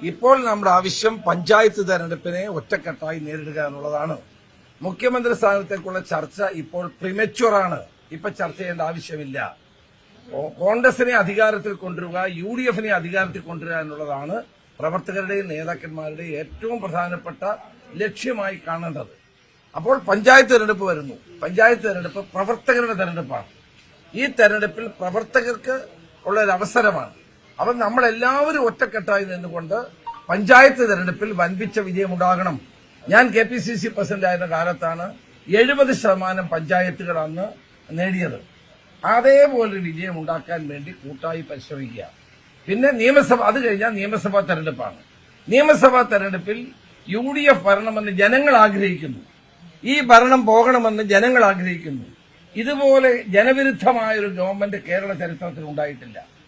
ഇപ്പോൾ നമ്മുടെ ആവശ്യം പഞ്ചായത്ത് തെരഞ്ഞെടുപ്പിനെ ഒറ്റക്കെട്ടായി നേരിടുക എന്നുള്ളതാണ്. മുഖ്യമന്ത്രി സ്ഥാനത്തേക്കുള്ള ചർച്ച ഇപ്പോൾ പ്രിമച്വറാണ്. ഇപ്പൊ ചർച്ച ചെയ്യേണ്ട ആവശ്യമില്ല. കോൺഗ്രസിനെ അധികാരത്തിൽ കൊണ്ടുവരിക, UDF-നെ അധികാരത്തിൽ കൊണ്ടുവരിക എന്നുള്ളതാണ് പ്രവർത്തകരുടെയും നേതാക്കന്മാരുടെയും ഏറ്റവും പ്രധാനപ്പെട്ട ലക്ഷ്യമായി കാണേണ്ടത്. അപ്പോൾ പഞ്ചായത്ത് തെരഞ്ഞെടുപ്പ് വരുന്നു. പഞ്ചായത്ത് തെരഞ്ഞെടുപ്പ് പ്രവർത്തകരുടെ തെരഞ്ഞെടുപ്പാണ്. ഈ തെരഞ്ഞെടുപ്പിൽ പ്രവർത്തകർക്ക് ഉള്ള ഒരു അവസരമാണ്. അപ്പം നമ്മളെല്ലാവരും ഒറ്റക്കെട്ടായി നിന്നുകൊണ്ട് പഞ്ചായത്ത് തെരഞ്ഞെടുപ്പിൽ വൻപിച്ച വിജയമുണ്ടാകണം. ഞാൻ KPCC പ്രസിഡന്റായിരുന്ന കാലത്താണ് 70% പഞ്ചായത്തുകൾ അന്ന് നേടിയത്. അതേപോലെ വിജയം ഉണ്ടാക്കാൻ വേണ്ടി കൂട്ടായി പരിശ്രമിക്കുക. പിന്നെ നിയമസഭ, അത് കഴിഞ്ഞാൽ നിയമസഭാ തെരഞ്ഞെടുപ്പാണ്. നിയമസഭാ തെരഞ്ഞെടുപ്പിൽ UDF ഭരണമെന്ന് ജനങ്ങൾ ആഗ്രഹിക്കുന്നു. ഈ ഭരണം പോകണമെന്ന് ജനങ്ങൾ ആഗ്രഹിക്കുന്നു. ഇതുപോലെ ജനവിരുദ്ധമായൊരു ഗവൺമെന്റ് കേരള ചരിത്രത്തിൽ ഉണ്ടായിട്ടില്ല.